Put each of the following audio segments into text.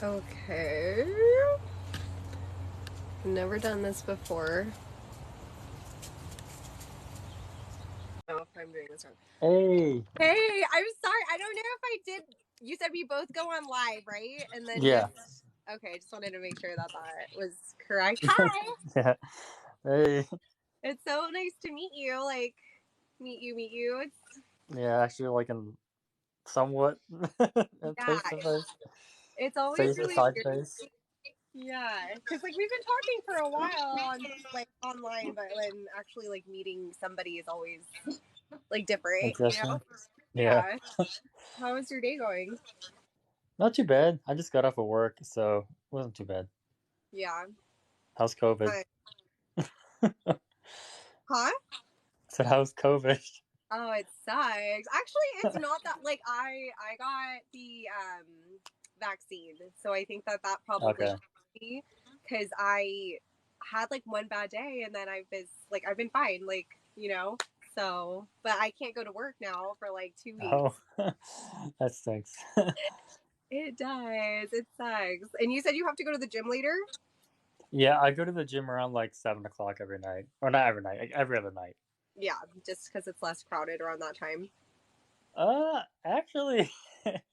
Okay. Never done this before. I don't know if I'm doing this wrong. Hey. Hey, I'm sorry. I don't know if I did. You said we both go on live, right? And then Yeah. just okay. Just wanted to make sure that that was correct. Hi. Yeah. Hey. It's so nice to meet you. Like, meet you. It's Yeah, actually, like in somewhat yeah. face to face, It's always face to really side weird. face. Yeah, because like we've been talking for a while on like online, but when actually like meeting somebody is always like different, you know? Interesting. Yeah. Yeah. How was your day going? Not too bad. I just got off of work, so it wasn't too bad. Yeah. How's COVID? Hi. Huh? So how's COVID? Oh, it sucks. Actually, it's not that like I got the vaccine, so I think that that probably Okay. helped me because I had like one bad day and then I've been fine, like you know. So, but I can't go to work now for like 2 weeks. Oh, that stinks. It does. It sucks. And you said you have to go to the gym later? Yeah, I go to the gym around like 7 o'clock every night, or not every night, like every other night. Yeah, just because it's less crowded around that time. Actually,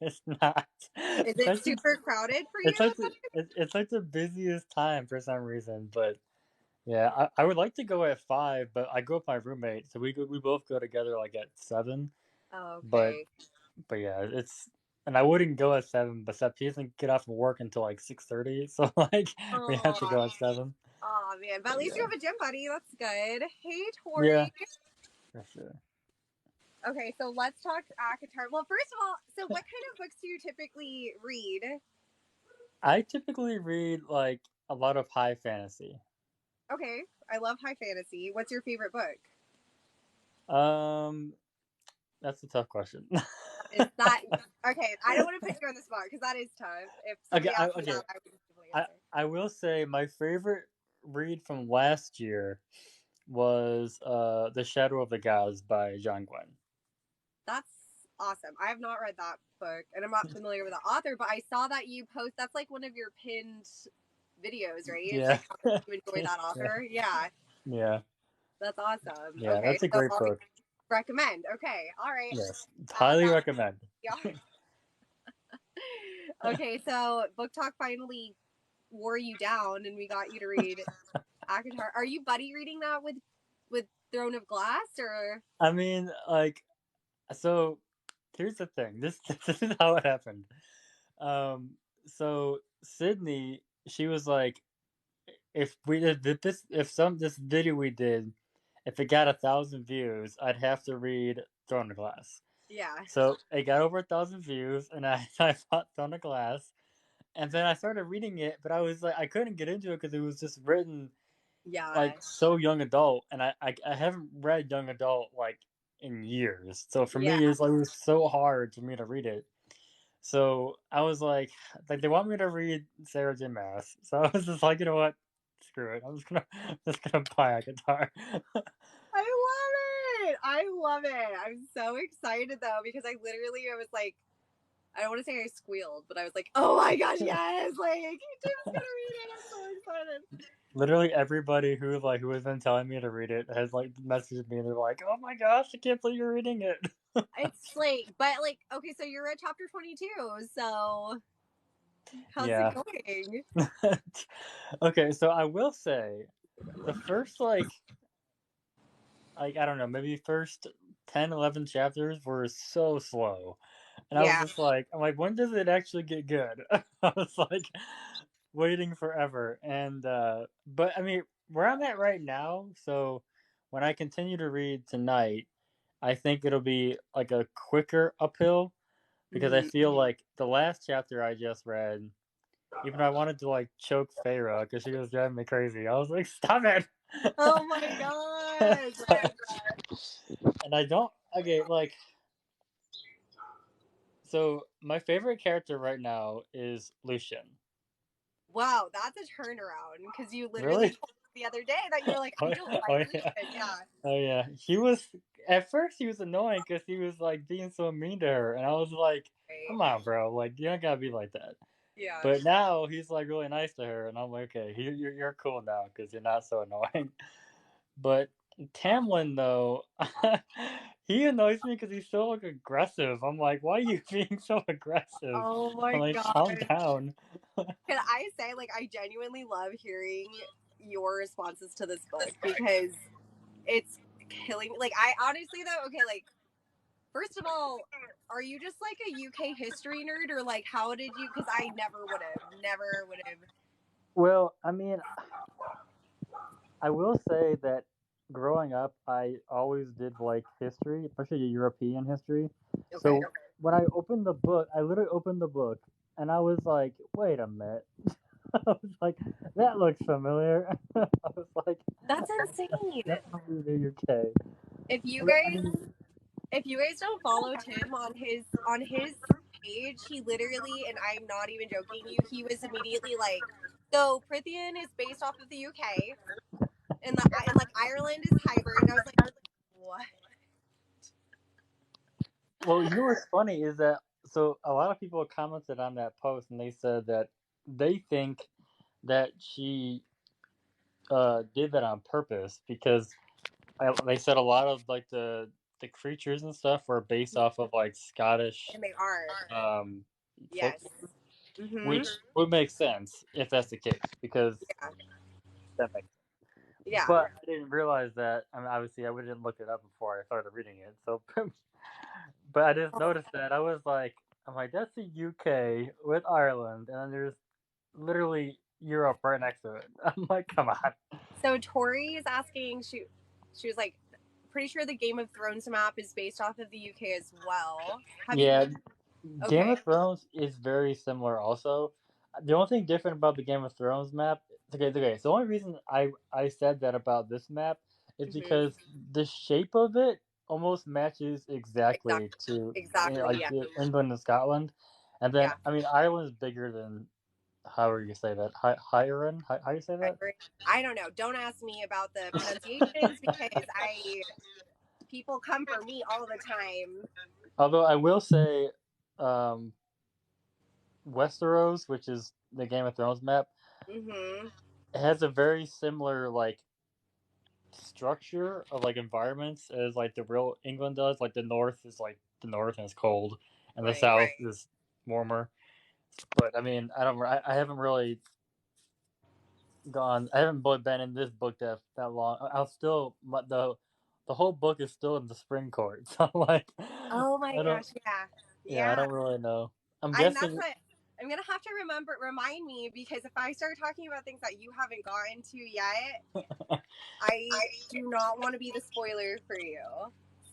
it's not. Is It's it actually super crowded for it's you? like it's like the busiest time for some reason, but yeah, I would like to go at 5, but I go with my roommate, so we both go together like at 7. Oh, But okay. yeah, and I wouldn't go at 7, but he doesn't get off of work until like 6:30, so like we have to Oh, go at 7. oh man. But at But least you yeah, have a gym buddy. That's good. Hey, yeah, Tori. for sure. Okay, so let's talk ACOTAR. Well, first of all, so what kind of books do you typically read? I typically read like a lot of high fantasy. Okay, I love high fantasy. What's your favorite book? Um, that's a tough question. Is that okay? I don't want to put you on the spot because that is tough. If Okay, somebody asked me okay. that, I would definitely I answer. I will say my favorite read from last year was The Shadow of the Gods by John Gwen. That's awesome. I have not read that book, and I'm not familiar with the author, but I saw that you post. That's like one of your pinned videos, right? It's Yeah. like how you enjoy that Yeah. author. Yeah, Yeah. that's awesome. Yeah, Okay, that's a so great I'll book. recommend. Okay, all right. Yes. Add Highly that. recommend. Yeah. Okay, so book talk finally wore you down, and we got you to read ACOTAR. Are you buddy reading that with Throne of Glass or? I mean, like, so here's the thing. This is how it happened. So Sydney, she was like, if we did this, if this video we did, if it got 1,000 views, I'd have to read Throne of Glass. Yeah. So it got over 1,000 views, and I bought Throne of Glass, and then I started reading it, but I was like, I couldn't get into it because it was just written Yeah. like so young adult, and I haven't read young adult like in years. So for Yeah. me, it was so hard for me to read it. So I was like they want me to read Sarah J. Maas. So I was just like, you know what? Screw it. Just gonna buy a guitar. I love it. I love it. I'm so excited though because I literally I was like I don't want to say I squealed, but I was like, oh my gosh, yes! Like Jim's gonna read it. I'm so excited. Literally everybody who has been telling me to read it has like messaged me and they're like, "Oh my gosh, I can't believe you're reading it." It's like, but like, okay, so you're at chapter 22. So how's it Yeah. going? Okay, so I will say the first like I don't know, maybe first 10, 11 chapters were so slow. And I was Yeah. just like, I'm like, when does it actually get good? I was like waiting forever. And but I mean, where I'm at right now, so when I continue to read tonight, I think it'll be like a quicker uphill because I Mm. feel like the last chapter I just read, even though I wanted to like choke Feyre because she was driving me crazy, I was like, stop it. Oh my gosh. And I don't okay, like so my favorite character right now is Lucian. Wow, that's a turnaround because you literally Really? told me the other day that you're like, I Oh, don't oh like yeah. Lucian. Yeah. Oh yeah. He was at first he was annoying because he was like being so mean to her, and I was like, Right. "Come on, bro! Like you don't gotta be like that." Yeah. But now he's like really nice to her, and I'm like, okay, you're cool now because you're not so annoying. But Tamlin though, he annoys me because he's so like aggressive. I'm like, why are you being so aggressive? Oh my I'm like, god. calm down. Can I say, like, I genuinely love hearing your responses to this book because it's killing me. Like, I honestly, though, okay, like, first of all, are you just like a UK history nerd or like how did you? Because I never would have. Well, I mean, I will say that growing up, I always did like history, especially European history. Okay. So when I opened the book, I literally opened the book and I was like, wait a minute. I was like, that looks familiar. I was like, That's insane. that's probably the UK. If you I guys mean, if you guys don't follow Tim on his page, he literally, and I'm not even joking you, he was immediately like, so Prithian is based off of the UK and like Ireland is hybrid. And I was like, what? well, you know what's funny is that so a lot of people commented on that post and they said that they think that she did that on purpose because they said a lot of like the creatures and stuff were based off of like Scottish And they are. um, folk, Yes. Mm-hmm. which would make sense if that's the case because Yeah. that makes. Yeah. But I didn't realize that. I mean, obviously, I didn't look it up before I started reading it. So, but I just noticed that I was like, I'm like, that's the UK with Ireland, and then there's literally Europe right next to it. I'm like, come on. So Tori is asking, she was like, pretty sure the Game of Thrones map is based off of the UK as well. Have you Yeah, Game okay. of Thrones is very similar. Also, the only thing different about the Game of Thrones map, okay. So the only reason I said that about this map is Mm-hmm. because the shape of it almost matches exactly Exactly. to Exactly. like Yeah. England and Scotland, and then Yeah. I mean Ireland is bigger than however you say that. Hiren, how you say that? I don't know. Don't ask me about the pronunciations because I people come for me all the time. Although I will say, um, Westeros, which is the Game of Thrones map, Mm-hmm. it has a very similar like structure of like environments as like the real England does. Like the north is like the north and it's cold, and the Right. south is warmer. But I mean, I haven't really gone. I haven't really been in this book that long. I'll still the whole book is still in the spring court. So I'm like, Oh my I don't. gosh. Yeah. Yeah, I Yeah. don't really know. I'm And that's guessing. what I'm gonna have to remind me because if I start talking about things that you haven't gotten to yet, I do not want to be the spoiler for you.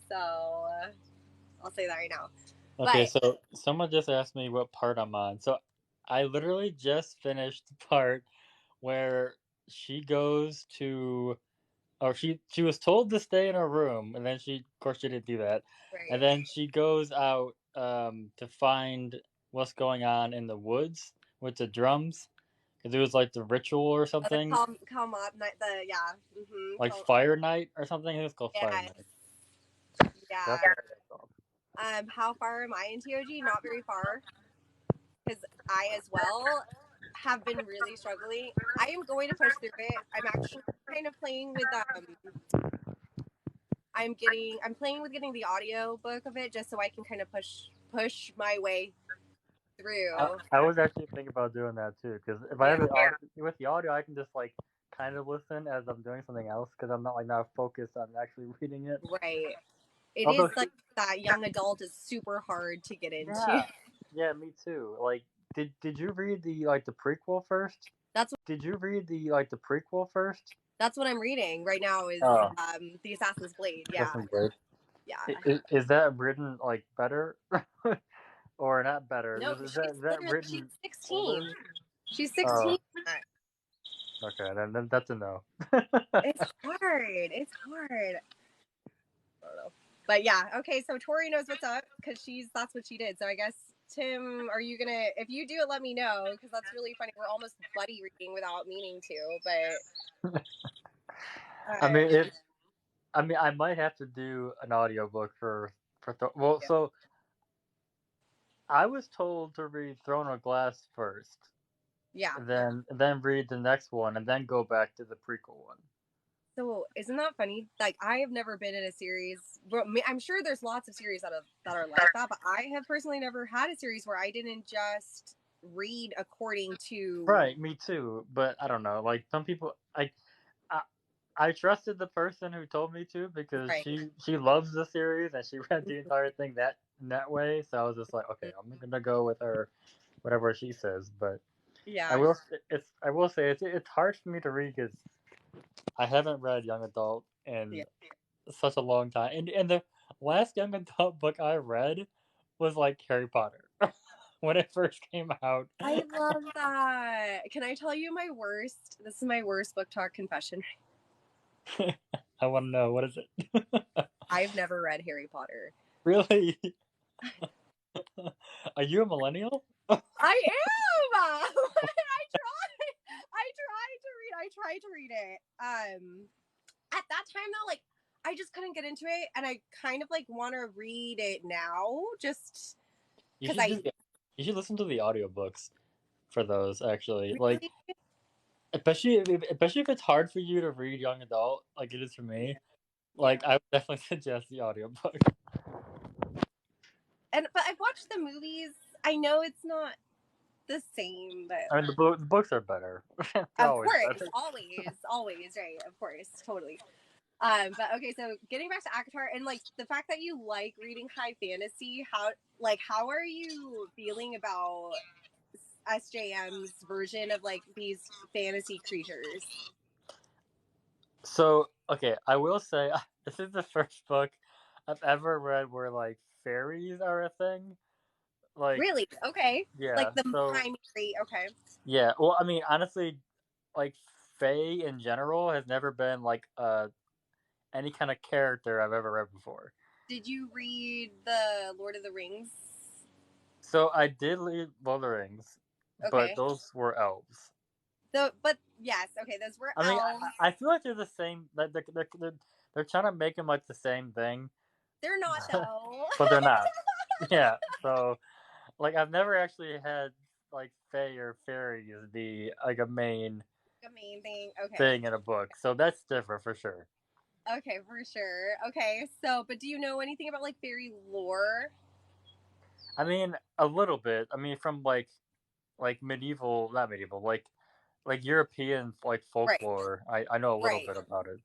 So I'll say that right now. Okay, But so someone just asked me what part I'm on. So I literally just finished the part where she goes to or she was told to stay in her room and then she of course she didn't do that. And right. then she goes out to find what's going on in the woods with the drums because it was like the ritual or Oh, the something, calm up night. The yeah. Mm-hmm. like Fire Night or something. It was called Fire Yes. Night. That's Yeah. what I called. How far am I in TOG? Not very far, because I as well have been really struggling. I am going to push through it. I'm actually kind of playing with I'm playing with getting the audio book of it just so I can kind of push my way through. I was actually thinking about doing that too because if I have Yeah, the audio, with the audio, I can just like kind of listen as I'm doing something else because I'm not like not focused on actually reading it. right. It is Although, like that young adult is super hard to get into. yeah, yeah, me too. Like, did you read the like the prequel first? That's Did you read the like the prequel first? that's what I'm reading right now is Oh, the Assassin's Blade. Yeah. Justin Blade. Yeah. Is that written like better or not better? No, Is that she's written 16. older? She's Oh, 16. okay, then that's a no. It's hard. It's hard. I don't know. But yeah, okay, so Tori knows what's up because that's what she did. So I guess Tim, are you gonna if you do it, let me know because that's really funny. We're almost buddy reading without meaning to, but I mean, I might have to do an audiobook for well, yeah. so I was told to read Throne of Glass first, Yeah. then read the next one, and then go back to the prequel one. So isn't that funny? Like I have never been in a series. Well, I'm sure there's lots of series that are like that, but I have personally never had a series where I didn't just read according to. Right, me too. But I don't know. Like some people, I, I trusted the person who told me to because Right. she loves the series and she read the entire thing that way. So I was just like, okay, I'm gonna go with her, whatever she says. But Yeah. I will say it's hard for me to read because I haven't read young adult in Yeah. such a long time. And the last young adult book I read was like Harry Potter when it first came out. I love that. Can I tell you my worst? This is my worst book talk confession. I want to know, what is it? I've never read Harry Potter. Really? Are you a millennial? I am. I tried to read it. At that time though, like I just couldn't get into it, and I kind of like want to read it now, just You because should do. You should listen to the audiobooks for those. Actually, like really, especially if it's hard for you to read young adult, like it is for me. yeah. Like I would definitely suggest the audiobook. But I've watched the movies. I know it's not the same, but I mean, the books are better. They're of always course, better. always, right? Of course, totally. But okay, so getting back to ACOTAR and like the fact that you like reading high fantasy, how are you feeling about SJM's version of like these fantasy creatures? So okay, I will say this is the first book I've ever read where like fairies are a thing. Like Really? Okay. yeah, Like the so primary. Okay. yeah. Well, I mean, honestly, like Fae in general has never been like any kind of character I've ever read before. Did you read the Lord of the Rings? So I did read Lord of the Rings, but Okay. those were elves. But yes, okay, those were I mean, elves. I feel like they're the same. Like they're trying to make them like the same thing, They're not though. but they're not. Yeah. So like I've never actually had like Fae or fairies be like a main Amazing. Okay. thing in a book. So that's different for sure. Okay, for sure. Okay, so but do you know anything about like fairy lore? I mean, a little bit. I mean, from like medieval, not medieval, like European like Right. folklore. I know a little Right. bit about it.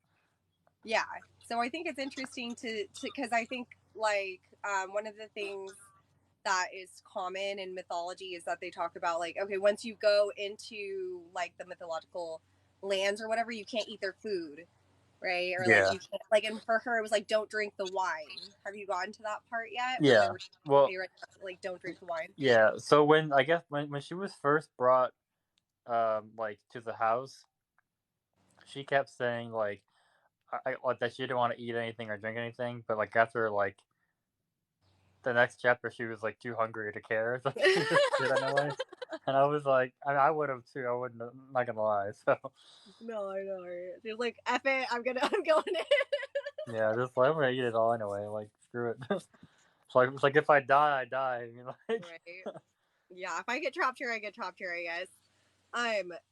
Yeah. So I think it's interesting to because I think like one of the things that is common in mythology is that they talk about like okay once you go into like the mythological lands or whatever you can't eat their food, right? Or like Yeah. you can't like, and for her it was like don't drink the wine. Have you gotten to that part yet where they Yeah. were Well, like don't drink the wine? yeah. So when I guess when she was first brought like to the house, she kept saying like that she didn't want to eat anything or drink anything, but like after like the next chapter she was like too hungry to care, so she just did anyway. And I was like, I would have too. I wouldn't. I'm not gonna lie. So No, I know. Right? She was like, "F it, I'm going in." yeah, just like I'm gonna eat it all anyway. Like screw it. It's like if I die, I die. I mean, like Right. Yeah. If I get trapped here, I get trapped here. I guess.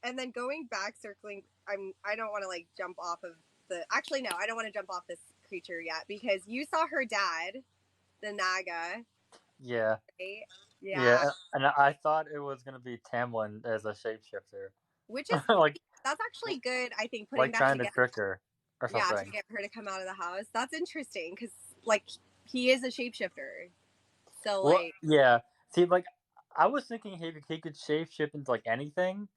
And then going back, circling. I don't want to like jump off of the. Actually, no, I don't want to jump off this creature yet because you saw her dad, the Naga. yeah, Right? yeah. Yeah. And I thought it was gonna be Tamlin as a shapeshifter, Which is like that's actually good. I think putting like that trying to together. trick her or Yeah, to something. get her to come out of the house. That's interesting because like he is a shapeshifter. So Well, like, yeah. See, like I was thinking he could shapeshift into like anything.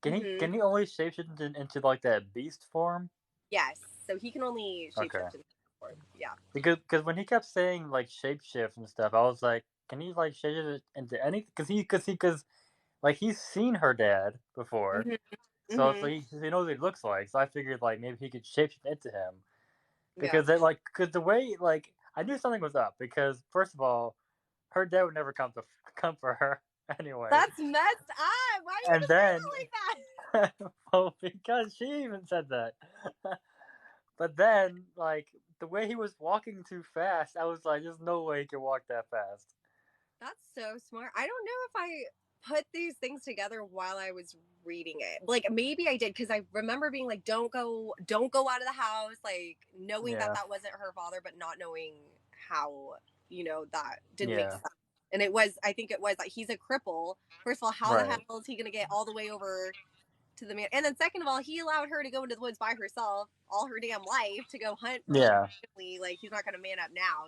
Can he mm-hmm. can he only shapeshift into like that beast form? Yes. So he can only Okay. shapeshift in form. Yeah. Because when he kept saying like shapeshift and stuff, I was like, can he like shapeshift into anything? Because like he's seen her dad before, Mm-hmm. so Mm-hmm. he knows what he looks like. So I figured like maybe he could shapeshift into him Yeah. because they like because the way like I knew something was up because first of all, her dad would never come for her anyway, That's messed up. Why are you and gonna say then that like that? well because she even said that, but then like the way he was walking too fast, I was like, there's no way he could walk that fast. That's so smart. I don't know if I put these things together while I was reading it. Like maybe I did because I remember being like, don't go out of the house. Like knowing that Yeah, that wasn't her father, but not knowing how that didn't make yeah, sense. And I think it was that he's a cripple. First of all, how the right. hell is he gonna get all the way over to the man? And then second of all, he allowed her to go into the woods by herself all her damn life to go hunt for his Yeah. family. Like he's not gonna man up now,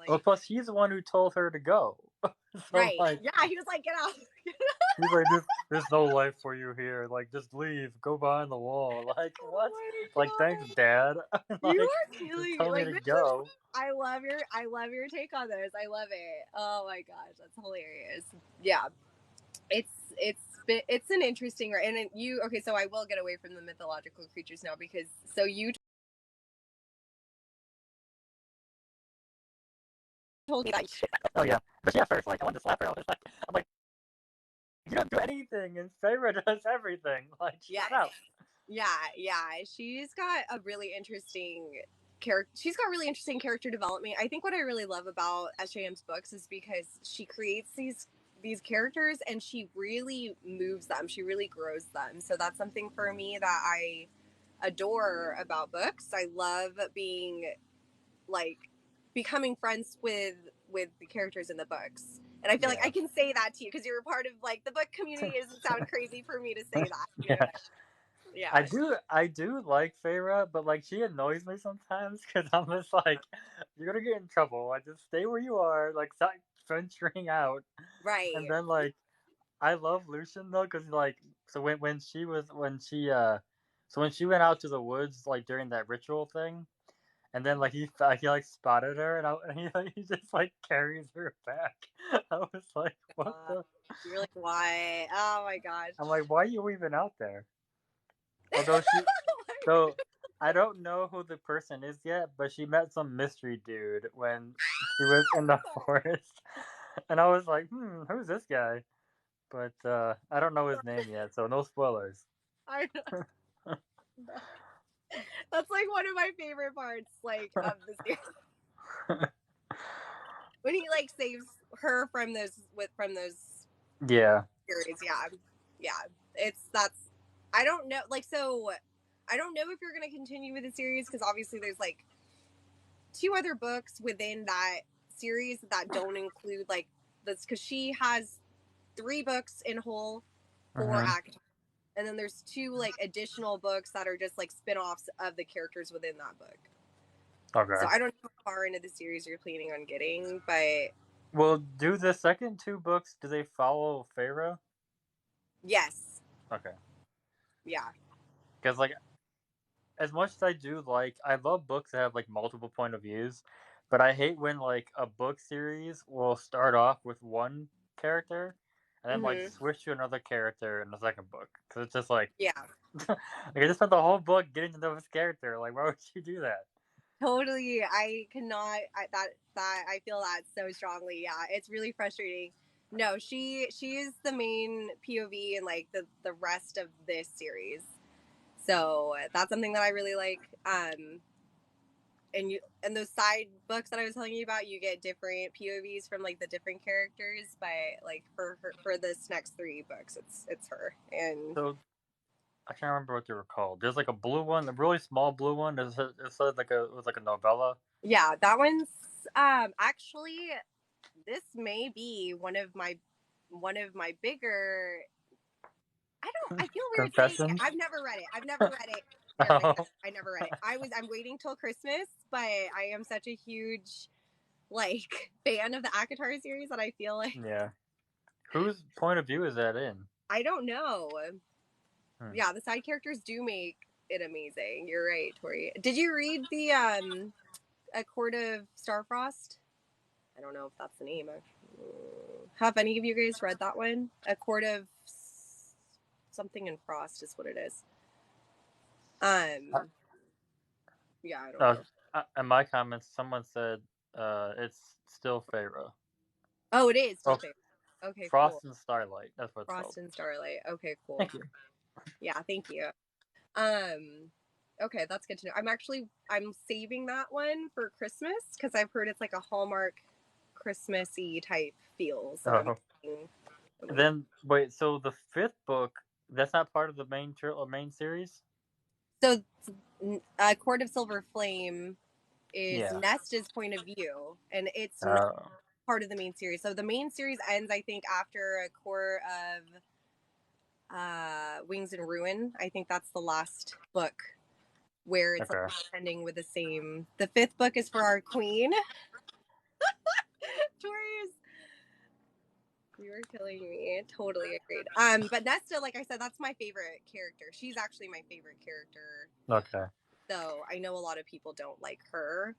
Well, like. plus he's the one who told her to go. So Right. like, Yeah, he was like, get out. he's like, there's no life for you here. Like, just leave. Go behind the wall. Like, Oh what? my Like, thanks, god. Dad. You Like, are just killing me. tell me Like to this is go. I love your take on this. I love it. Oh my gosh, that's hilarious. Yeah. It's an interesting, and you okay, so I will get away from the mythological creatures now because so you told me that. Oh yeah. But yeah, first, like, I wanted to slap her. I'm like, you don't do anything, and Feyre does everything. Like, Yes. shut up. Yeah. She's got a really interesting character. She's got really interesting character development. I think what I really love about SJM's books is because she creates these characters and she really moves them. She really grows them. So that's something for me that I adore about books. I love being like becoming friends with the characters in the books. And I feel like Yeah. I can say that to you because you're a part of like the book community. It doesn't sound crazy for me to say that. Yeah. Yeah. I do like Feyre, but like she annoys me sometimes because I'm just like, you're gonna get in trouble. I just stay where you are, like stop venturing out. And Right. then like I love Lucian though, because like so when she was when she went out to the woods like during that ritual thing, and then like he like spotted her, and he just like carries her back. I was like, what the? You're like, why? Oh my gosh. I'm like, why are you even out there? Although so I don't know who the person is yet, but she met some mystery dude when she was in the forest, and I was like, who's this guy? But I don't know his name yet, so no spoilers. I know. That's like one of my favorite parts, like of the series when he like saves her from those Yeah. series. Yeah. It's that's. I don't know. Like so, I don't know if you're gonna continue with the series because obviously there's like two other books within that series that don't include like this because she has three books in whole for Hmm. ACOTAR. And then there's two like additional books that are just like spin-offs of the characters within that book. So Okay. I don't know how far into the series you're planning on getting, but Well, do the second two books? Do they follow Pharaoh? yes, Okay. yeah, Because like as much as I do like, I love books that have like multiple point of views, but I hate when like a book series will start off with one character and then like mm-hmm. switch to another character in the second book because it's just like Yeah, like I just spent the whole book getting to know this character. Like, why would you do that? totally. I cannot. That I feel that so strongly. Yeah, it's really frustrating. No, she is the main POV in like the rest of this series. So that's something that I really like. And those side books that I was telling you about, you get different POVs from like the different characters. But like for this next three books, it's her. And So I can't remember what they were called. There's like a blue one, a really small blue one. It was like a novella. yeah, that one's actually this may be one of my bigger. I feel weird saying it. Confessions. I've never read it. I've never read it. Here, wait, Oh, I never read it. I'm waiting till Christmas, but I am such a huge like fan of the ACOTAR series that I feel like yeah. Whose point of view is that in? I don't know. Hmm. Yeah, the side characters do make it amazing. You're right, Tori. Did you read the A Court of Starfrost? I don't know if that's the name. Have any of you guys read that one? A Court of something in Frost is what it is. Yeah, I don't know. In my comments, someone said it's still Pharaoh. Oh, it is still Oh, fair. Okay, cool. Frost and Starlight. That's what it's called. Frost and Starlight. Okay, cool. Thank you. Yeah, thank you. Um, okay, that's good to know. I'm saving that one for Christmas because I've heard it's like a Hallmark Christmassy type feel. So I'm Oh. thinking, Then wait, so the fifth book, that's not part of the main series? so Court of Silver Flame is Yeah. Nesta's point of view, and it's not Oh. part of the main series. So the main series ends, I think, after a Court of Wings and Ruin. I think that's the last book where it's like Okay. ending with the same. The fifth book is for our queen. Tori's, you are killing me. Totally agreed. But Nesta, like I said, that's my favorite character. She's actually my favorite character. Okay. So I know a lot of people don't like her,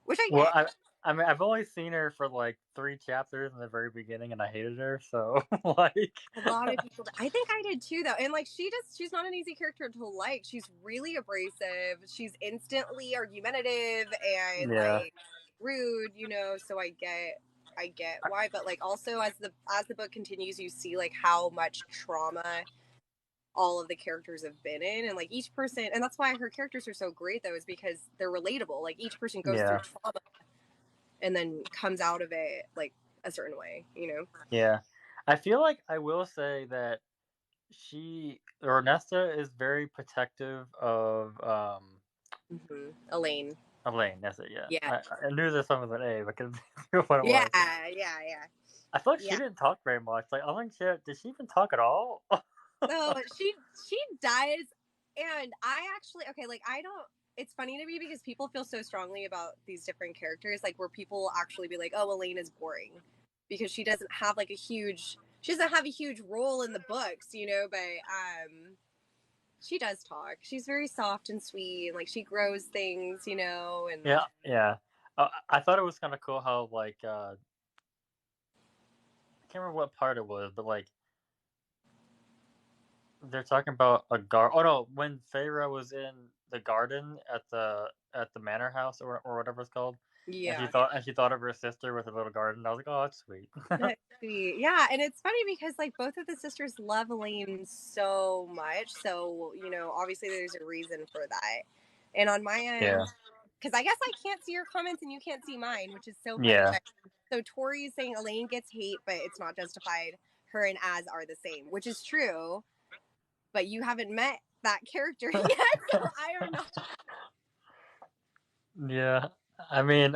which I Well, get. I mean, I've only seen her for like 3 chapters in the very beginning, and I hated her. So, like, A lot of people. I think I did too, though. And like, she's not an easy character to like. She's really abrasive. She's instantly argumentative and yeah, like rude. So I get why. But like, also as the book continues, you see like how much trauma all of the characters have been in, and like each person, and that's why her characters are so great, though, is because they're relatable. Like each person goes through yeah, trauma and then comes out of it like a certain way. yeah. I feel like I will say that Nesta is very protective of Elaine. Elaine. That's it. Yeah, Yeah. I knew this one was an A because what it Yeah, was. yeah, yeah. I feel like she Yeah. didn't talk very much. Like, I don't think did she even talk at all? So she does, and I actually okay, like I don't. It's funny to me because people feel so strongly about these different characters, like where people actually be like, "Oh, Elaine is boring," because she doesn't have like she doesn't have a huge role in the books. But she does talk. She's very soft and sweet, and like she grows things. And Yeah, yeah. I thought it was kind of cool how like I can't remember what part it was, but like they're talking about a Oh no, when Feyre was in the garden at the manor house or whatever it's called, yeah. and she thought of her sister with a little garden. I was like, oh, that's sweet. That's sweet. Yeah, and it's funny because like both of the sisters love Elaine so much. So, obviously there's a reason for that. And on my Yeah, end, because I guess I can't see your comments and you can't see mine, which is so funny. yeah. But so Tori is saying Elaine gets hate, but it's not justified. Her and Az are the same, which is true. But you haven't met that character yet, so I don't know. Yeah. I mean,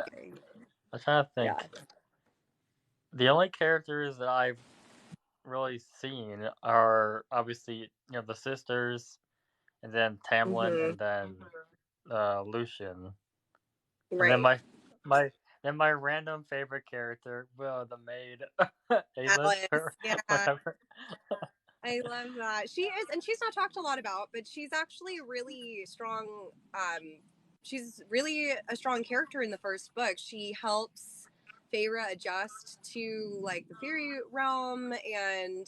I'm trying to Yeah. think. The only characters that I've really seen are obviously the sisters, and then Tamlin, Mm-hmm. and then Lucian, and then Right. my my random favorite character, well, the maid, Alis, or Alice. Yeah. whatever. I love that. She is, and she's not talked a lot about, but she's actually really strong. She's really a strong character in the first book. She helps Feyre adjust to like the fairy realm, and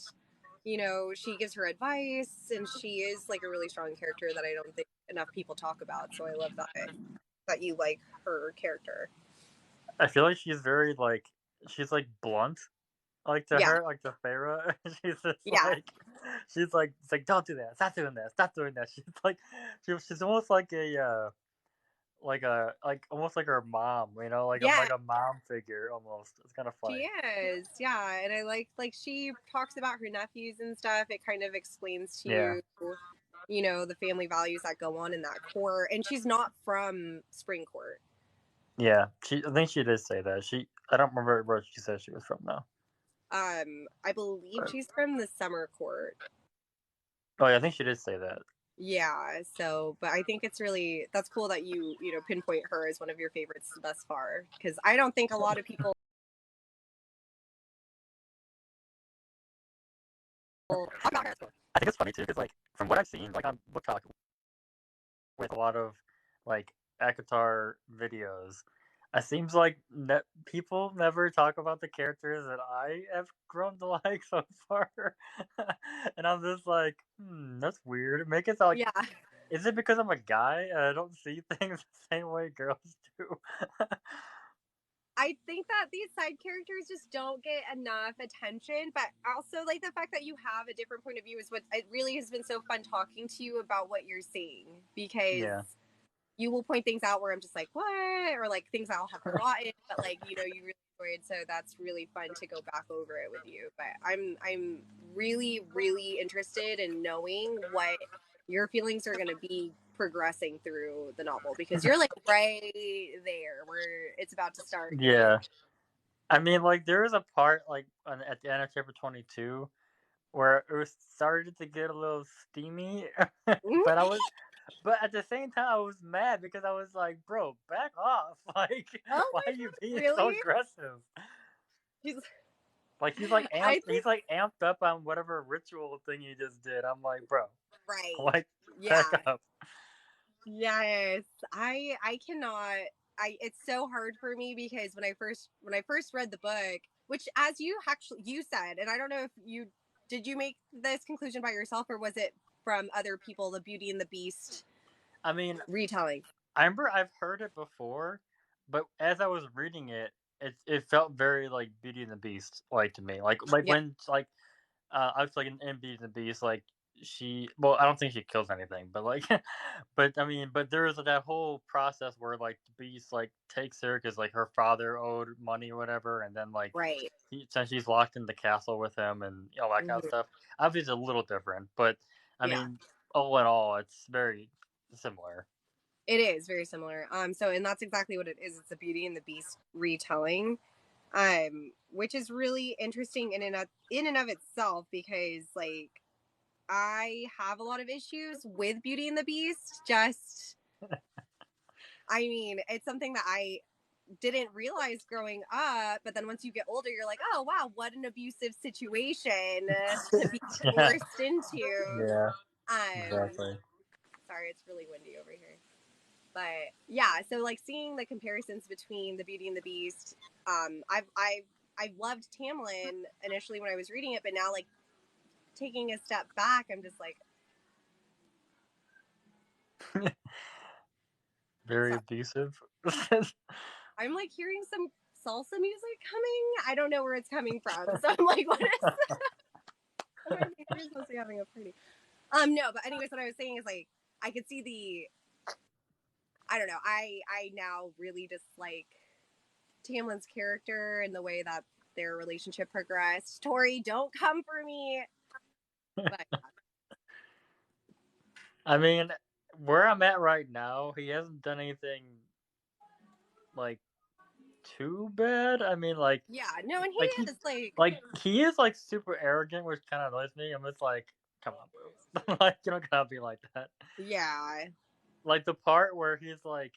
she gives her advice, and she is like a really strong character that I don't think enough people talk about. So I love that you like her character. I feel like she's like blunt, like to Yeah, her, like to Feyre. she's just yeah, like, it's like, don't do that, stop doing that, stop doing that. She's like, she's almost like like almost like her mom, yeah. like a mom figure almost. It's kind of She funny. is, yeah, and I like she talks about her nephews and stuff. It kind of explains to Yeah, the family values that go on in that court. And she's not from Spring Court. yeah. I think she did say that. I don't remember where she said she was from though. I believe But, she's from the Summer Court. oh yeah, I think she did say that. Yeah, so but I think that's cool that you pinpoint her as one of your favorites thus far, because I don't think a lot of people talk about her. I think it's funny too because like from what I've seen like on Book Talk with a lot of like ACOTAR videos, it seems like people never talk about the characters that I have grown to like so far, and I'm just like, that's weird. Make it sound like, Yeah, is it because I'm a guy and I don't see things the same way girls do? I think that these side characters just don't get enough attention, but also like the fact that you have a different point of view is what it really has been so fun talking to you about what you're seeing, because Yeah, you will point things out where I'm just like, what? Or like things I'll have forgotten, but like, you really enjoyed, so that's really fun to go back over it with you. But I'm really, really interested in knowing what your feelings are going to be progressing through the novel, because you're like right there where it's about to start getting. Yeah. I mean, like, there is a part, like, at the end of chapter 22 where it was started to get a little steamy, but but at the same time, I was mad because I was like, bro, back off. Like, Oh why my are you god, being so really? aggressive? He's, Like, I he's think like amped up on whatever ritual thing he just did. I'm like, bro, right. like, back Yeah. up. Yes. I cannot. It's so hard for me because when I first read the book, which, as you said, and I don't know if you make this conclusion by yourself, or was it from other people, the Beauty and the Beast I mean, retelling? I remember I've heard it before, but as I was reading it, it felt very like Beauty and the Beast, like to me. Like Yeah. when like I was like in Beauty and the Beast, like well, I don't think she kills anything, but like, but I mean, but there was that whole process where like the Beast like takes her because like her father owed money or whatever, and then like Right. since she's locked in the castle with him and all that kind of Hmm. stuff. Obviously, it's a little different, but I Yeah. mean, all in all, it's very similar. It is very similar. So, and that's exactly what it is. It's a Beauty and the Beast retelling. Which is really interesting in and of itself, because like I have a lot of issues with Beauty and the Beast. Just, I mean, it's something that I didn't realize growing up, but then once you get older, you're like, oh wow, what an abusive situation to be Yeah, forced into. yeah, Um, exactly. Sorry, it's really windy over here. But yeah, so like seeing the comparisons between the Beauty and the Beast, I've loved Tamlin initially when I was reading it, but now like taking a step back, I'm just like, Very sorry. abusive. I'm like hearing some salsa music coming. I don't know where it's coming from, so I'm like, what is? My neighbor's supposed to be having a party. No, but anyways, what I was saying is like I could see the. I don't know. I now really dislike Tamlin's character and the way that their relationship progressed. Tori, don't come for me. But I mean, where I'm at right now, he hasn't done anything like too bad. I mean, yeah, no, and like he is like, he is like super arrogant, which kind of annoys me. I'm just like, come on, bro. Like, you don't gotta be like that. yeah, Like the part where he's like,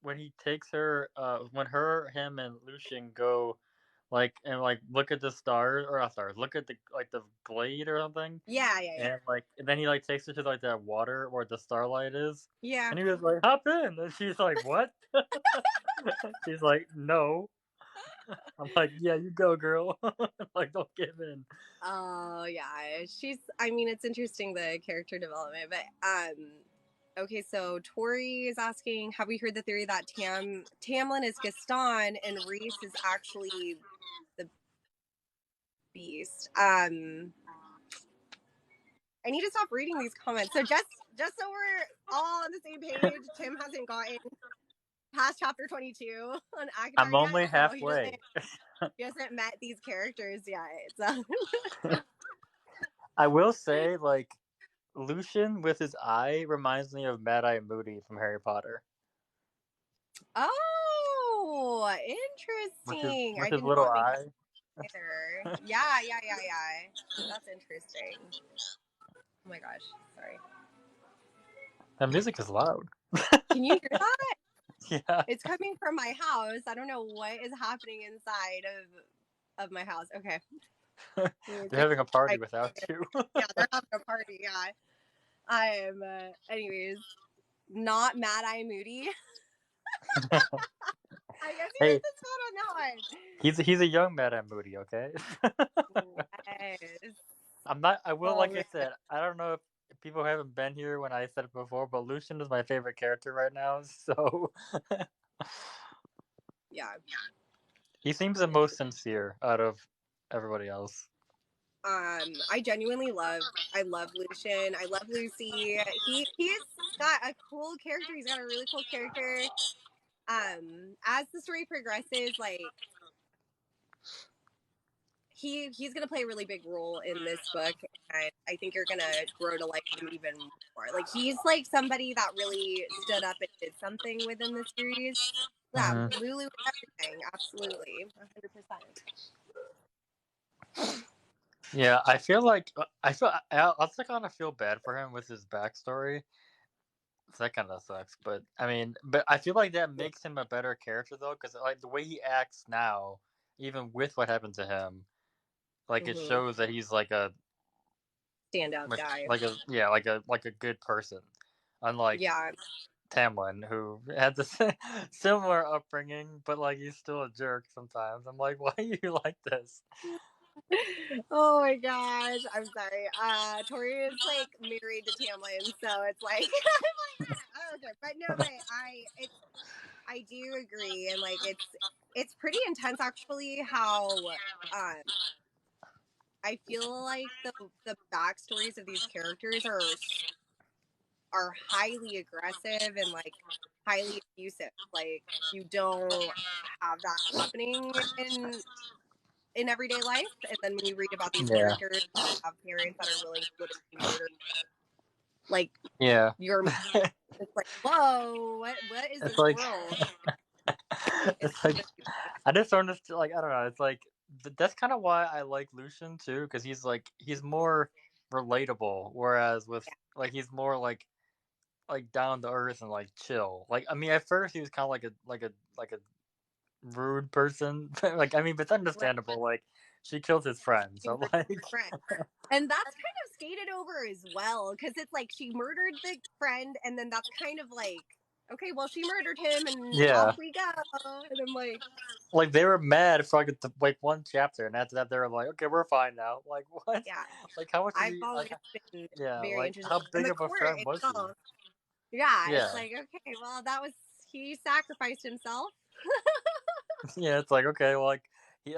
when he takes her, when him, and Lucian go, like, and like look at the stars, or not stars, look at the glade or something, yeah, yeah, yeah, and like, and then he like takes her to like that water where the starlight is, yeah. and he was like, hop in, and she's like, what? She's like, no. I'm like, yeah, you go, girl. Like, don't give in. Oh yeah, she's. I mean, it's interesting the character development, but okay, so Tori is asking, have we heard the theory that Tamlin is Gaston and Reese is actually the Beast? I need to stop reading these comments. So just so we're all on the same page, Tim hasn't gotten past chapter 22 on I'm ACOTAR yet, only so halfway. he hasn't met these characters yet. So I will say, like, Lucian with his eye reminds me of Mad Eye Moody from Harry Potter. oh, interesting. I With his did little not make eye. that either. Yeah, yeah, yeah, yeah. That's interesting. Oh my gosh, sorry. That music is loud. Can you hear that? Yeah. It's coming from my house. I don't know what is happening inside of my house. Okay. They're having a party without you. Yeah, they're having a party. Yeah. I'm. Anyways, not Mad Eye Moody. I guess you Hey, missed the spot on that one. he's a young Mad Eye Moody, okay? Yes. I'm not. I will, Oh like man. I said, I don't know if people haven't been here when I said it before, but Lucian is my favorite character right now. So Yeah. he seems the most sincere out of everybody else. I genuinely I love Lucian. I love Lucy. He's got a cool character. He's got a really cool character. As the story progresses, like he's gonna play a really big role in this book, and I think you're gonna grow to like him even more. Like he's like somebody that really stood up and did something within the series. Yeah, Mm-hmm. Lulu, everything, absolutely, 100%. Yeah, I feel like I also kind of feel bad for him with his backstory. So that kind of sucks, but I mean, but I feel like that makes him a better character though, because like the way he acts now, even with what happened to him, like it Mm-hmm. shows that he's like a Standout guy. like a like a good person, unlike Yeah. Tamlin who had this similar upbringing, but like he's still a jerk sometimes. I'm like, why are you like this? Oh my gosh, I'm sorry. Tori is like married to Tamlin, so it's like I'm like, okay, but no, but I do agree, and like it's pretty intense actually how I feel like the backstories of these characters are highly aggressive and like highly abusive. Like you don't have that happening in everyday life, and then when you read about these Yeah, characters that have parents that are willing to literally murder, like yeah. your, it's like whoa, what is It's this like world? It's it's like crazy. I just don't understand. Like I don't know. It's like that's kind of why I like Lucian too, because he's more relatable. Whereas with like he's more like down to earth and like chill. Like I mean, at first he was kind of like a rude person. Like I mean, but it's Right. understandable. Like she killed his friend, She so murdered like her friend. And that's kind of skated over as well, because it's like she murdered the friend, and then that's kind of like, okay, well, she murdered him, and off yeah, we go. And I'm like they were mad for like one chapter, and after that they were like, okay, we're fine now. Like what? yeah, Like how much did I've he like? always been Yeah, very like interested. how And big the of a court friend was he? itself, yeah, it's Yeah, like, okay, well, that was, he sacrificed himself. yeah. It's like okay, well, he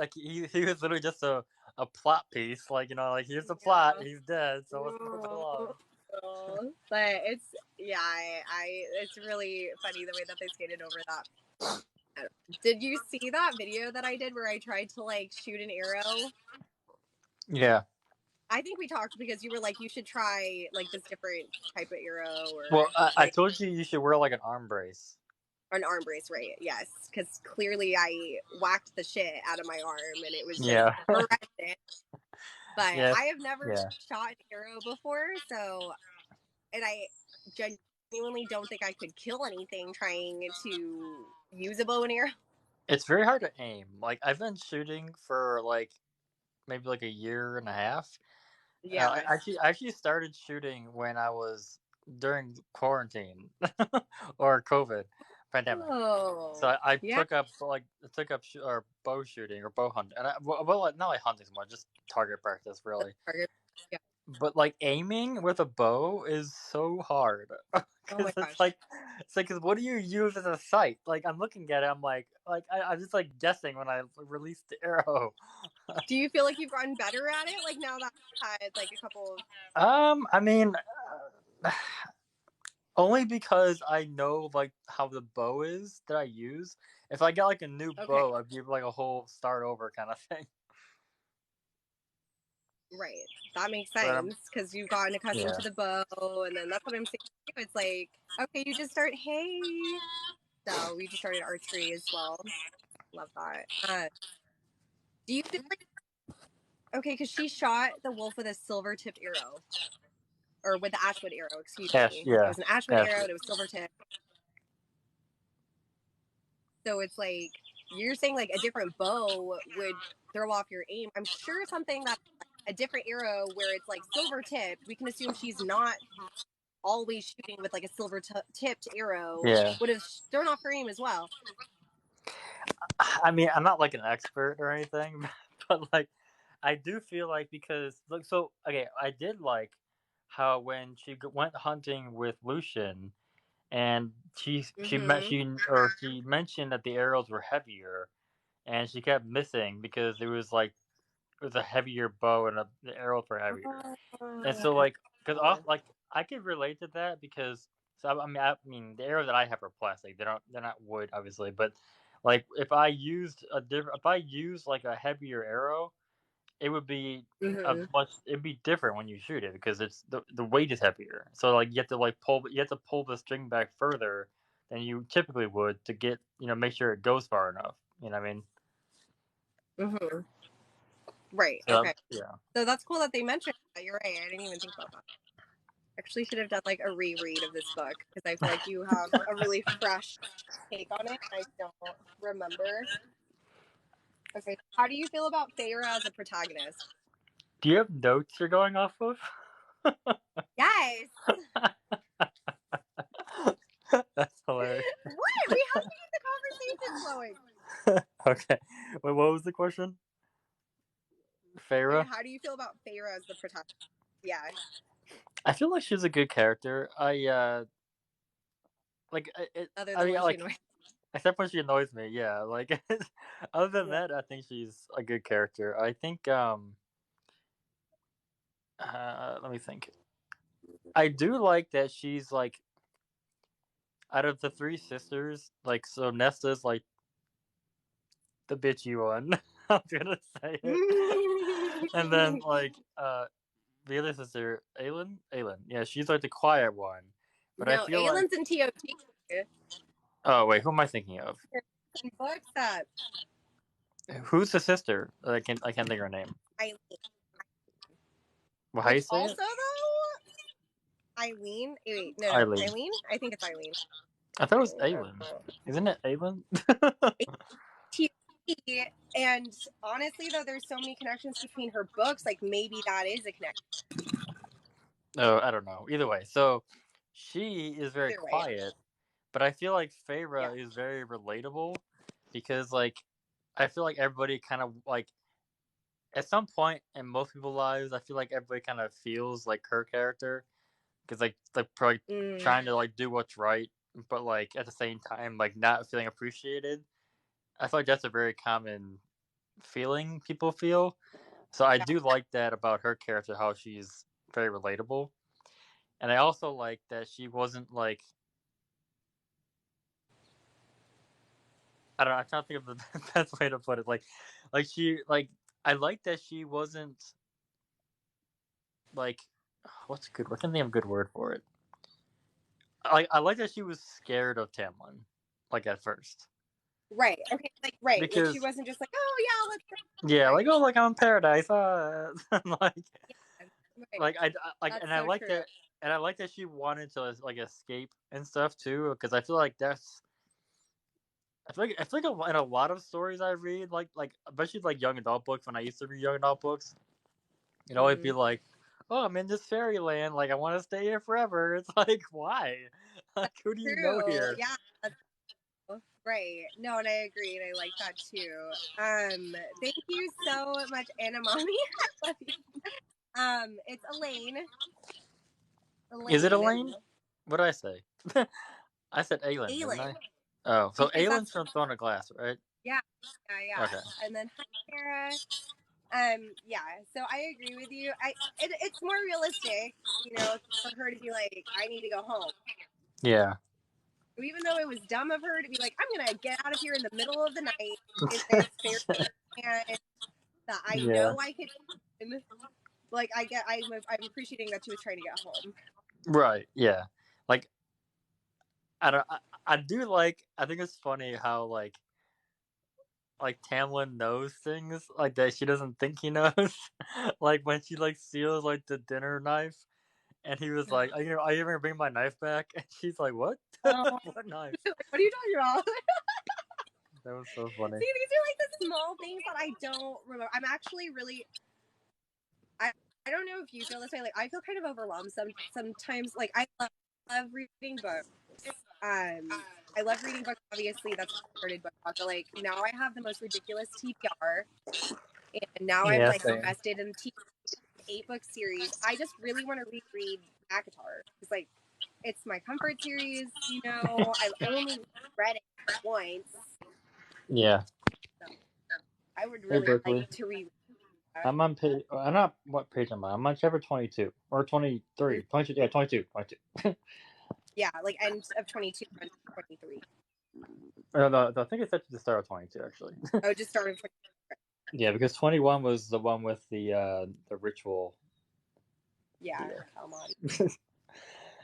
was literally just a plot piece. Like like here's the plot. Yeah. He's dead, so let's move it along. But it's, yeah, it's really funny the way that they skated over that. Did you see that video that I did where I tried to like shoot an arrow? Yeah. I think we talked because you were like, you should try like this different type of arrow Well, or I like told you should wear like an arm brace. an arm brace, right? Yes, because clearly I whacked the shit out of my arm and it was just Yeah. horrendous. But Yeah. I have never Yeah. shot an arrow before, so, and I genuinely don't think I could kill anything trying to use a bow and arrow. It's very hard to aim. Like I've been shooting for like maybe like a year and a half. Yeah. I actually started shooting when I was during quarantine or COVID pandemic. So Oh, I yeah. took up or bow shooting or bow hunting, and well like, not like hunting so much, just target practice really. Yeah. But like aiming with a bow is so hard Oh because my gosh. it's like 'cause what do you use as a sight? Like I'm looking at it, I'm I'm just like guessing when I release the arrow. Do you feel like you've gotten better at it? Like now that you've had like a couple of, I mean, only because I know like how the bow is that I use. If I got like a new okay, bow, I'd be like a whole start over kind of thing. right. That makes But sense because you've gotten accustomed yeah, to the bow, and then that's what I'm saying too. It's like, okay, you just start, hey. So we just started archery as well. Love that. Do you feel like, okay, because she shot the wolf with a silver tipped arrow, or with the ashwood arrow, excuse Ash, me. It yeah, was an ashwood Ash. arrow, and it was silver tipped. So it's like, you're saying like a different bow would throw off your aim. I'm sure something that like, a different arrow where it's like silver tipped, we can assume she's not always shooting with like a silver tipped arrow, Yeah. would have thrown off her aim as well. I mean, I'm not like an expert or anything, but like, I do feel like because look, so okay, I did like how when she went hunting with Lucian, and Mm-hmm. she mentioned that the arrows were heavier, and she kept missing because it was a heavier bow and the arrows were heavier, and so like because like I could relate to that because so I mean the arrows that I have are plastic, they're not wood obviously, but like if I used like a heavier arrow, it would be Mhm. it'd be different when you shoot it because it's the weight is heavier. So like you have to pull the string back further than you typically would to get make sure it goes far enough. You know what I mean? Mhm. Right. So Okay. yeah. So that's cool that they mentioned that. You're right. I didn't even think about that. Actually, should have done like a reread of this book because I feel like you have a really fresh take on it. I don't remember. Okay. How do you feel about Feyre as a protagonist? Do you have notes you're going off of? Yes. That's hilarious. What? We have to get the conversation flowing. Okay. Wait, what was the question? Farah? How do you feel about Feyre as the protagonist? Yeah. I feel like she's a good character. Other I than mean when she like annoys. except when she annoys me, yeah. Like other than Yeah. that, I think she's a good character. I think let me think. I do like that she's like out of the three sisters, like so Nesta's like the bitchy one. I'm gonna say it. And then like the other sister, Aelin, yeah, she's like the quiet one. But I No, feel like Aelin's in TOT. oh wait, who am I thinking of? In books that Who's the sister? I can't think of her name. Eileen, Well, how you which say it? also though Eileen. Wait, no, Eileen. Eileen. I think it's Eileen. I thought it was Aelin. Isn't it Aelin? TOT. And honestly, though, there's so many connections between her books. Like maybe that is a connection. Oh, I don't know. Either way, so she is very Either way, quiet, but I feel like yeah. Feyre is very relatable because like I feel like everybody kind of like at some point in most people's lives, I feel like everybody kind of feels like her character because like probably Mm, trying to like do what's right, but like at the same time like not feeling appreciated. I feel like that's a very common feeling people feel. So I yeah. do like that about her character, how she's very relatable, and I also like that she wasn't like I don't know. I'm trying to think of the best way to put it. Like she like I like that she wasn't like what's a good? What's the name? Good word for it? I like that she was scared of Tamlin, like at first, Right. Okay. Like right. Like she because wasn't just like, oh yeah, let's go. yeah, like Right. oh, like I'm in paradise, like Yeah. Right. like like, That's and I so like true. that, and I like that she wanted to like escape and stuff too, because I feel like that's. I feel like in a lot of stories I read, like especially like young adult books. When I used to read young adult books, it'd always be Mm, like, "Oh, I'm in this fairyland. Like I want to stay here forever." It's like, why? Like, that's who do you know true. here? Yeah. That's right. No, and I agree, and I like that too. Thank you so much, Anna Mommy. I love you. It's Elaine. Is it Elaine. Elaine? What did I say? I said Aelin, didn't I? Aelin. Oh, so Because Aelin's that's from Throne of Glass, right? yeah, yeah, yeah. Okay. And then hi Sarah. Yeah. So I agree with you. It's more realistic, for her to be like, I need to go home. Yeah. Even though it was dumb of her to be like, I'm gonna get out of here in the middle of the night in this fairy land that I Yeah. know I could. Like I'm appreciating that she was trying to get home. Right. Yeah. Like I don't. I do like. I think it's funny how like Tamlin knows things like that she doesn't think he knows. Like when she like steals like the dinner knife, and he was like, "Are you ever gonna bring my knife back?" And she's like, "What? Oh, What knife?" what are you talking about? That was so funny. See, these are like the small things that I don't remember. I'm actually really. I don't know if you feel this way. Like I feel kind of overwhelmed sometimes. Like I love reading books. I love reading books. Obviously, that's why I started book talk. But like now, I have the most ridiculous TBR, and now I've Yeah, like same. invested in the 8-book series. I just really want to reread ACOTAR. It's like it's my comfort series. I've only read it once, Yeah. so I would Hey really like Berkeley, to reread that. I'm on page. I'm not what page am I? I'm on chapter 22 or 23. 22. Yeah, 22. 22. Yeah, like end of 22, end of 23. No, I think it's at the start of 22 actually. Oh, just started. Yeah, because 21 was the one with the ritual Yeah, deal. Kalmati.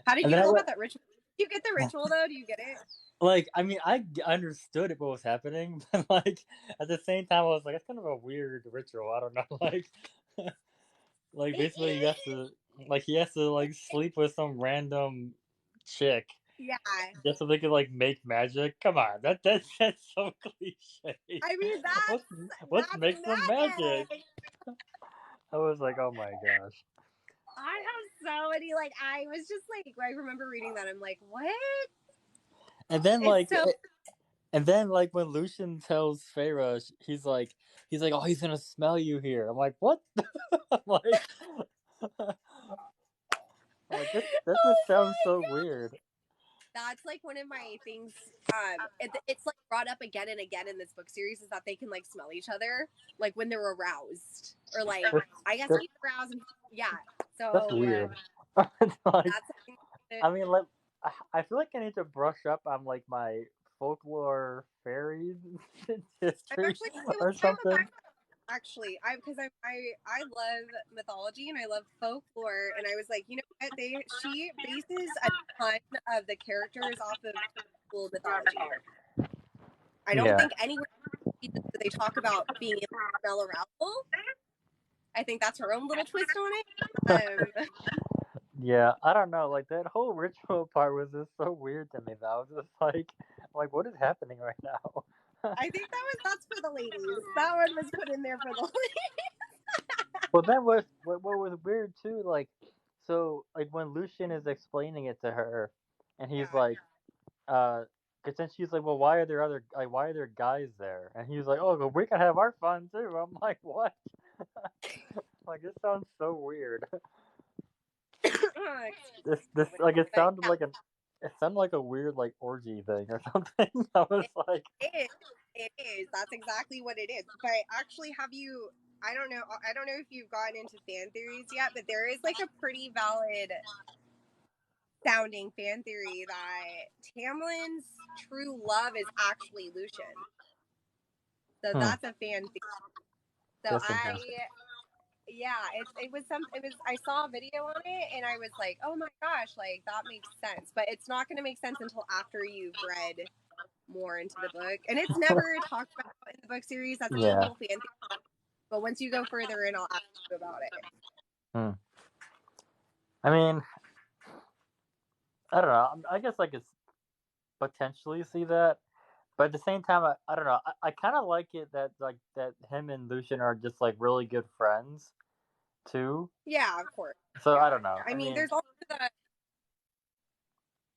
How did And you then feel about that ritual? Do you get the ritual though? Do you get it? like, I mean, I understood what was happening, but like at the same time, I was like, it's kind of a weird ritual. I don't know, like It basically he has to like sleep with some random chick Yeah. just so they could like make magic. Come on, that's so cliche. I mean, Let's let's that's make some magic. magic. I was like, oh my gosh. I have so many. Like, I was just like, I remember reading that. I'm like, what? And then It's like so. And then, like when Lucian tells Feyre, he's like, oh, he's gonna smell you here. I'm like, what? I'm like, I'm like this just Oh sounds so my god. weird. That's like one of my things. It's like brought up again and again in this book series is that they can like smell each other, like when they're aroused, or like I guess That's, he's aroused. And, yeah. that's So weird. Like, that's something that, I mean, like, I feel like I need to brush up on like my folklore fairy I'm history actually. or I went something. back actually because I love mythology and I love folklore, and I was like, you know what, she bases a ton of the characters off of school mythology. I don't Yeah. think anywhere do they talk about being able to smell a owl. I think that's her own little twist on it. Yeah, I don't know. Like that whole ritual part was just so weird to me. That I was just like, what is happening right now? I think that's for the ladies. That one was put in there for the Well, that was what was weird too. Like, so like when Lucian is explaining it to her, and he's yeah. like, because then she's like, well, why are there guys there? And he's like, oh, well, we can have our fun too. I'm like, what? Like this sounds so weird. This like But yeah, it sounded like a weird like orgy thing or something. I was it like, is. It is. That's exactly what it is. But actually, have you? I don't know. I don't know if you've gotten into fan theories yet, but there is like a pretty valid sounding fan theory that Tamlin's true love is actually Lucian. So hmm, that's a fan theory. So that's interesting. yeah, it was I saw a video on it and I was like, oh my gosh, like that makes sense. But it's not going to make sense until after you've read more into the book, and it's never talked about in the book series. That's a Yeah. total fan theory. But once you go further in, I'll ask you about it. Hmm. I mean, I don't know. I guess I could potentially see that, but at the same time, I don't know. I kind of like it that like that him and Lucian are just like really good friends too. Yeah, of course. So Yeah, I don't know. I I mean, mean, there's also the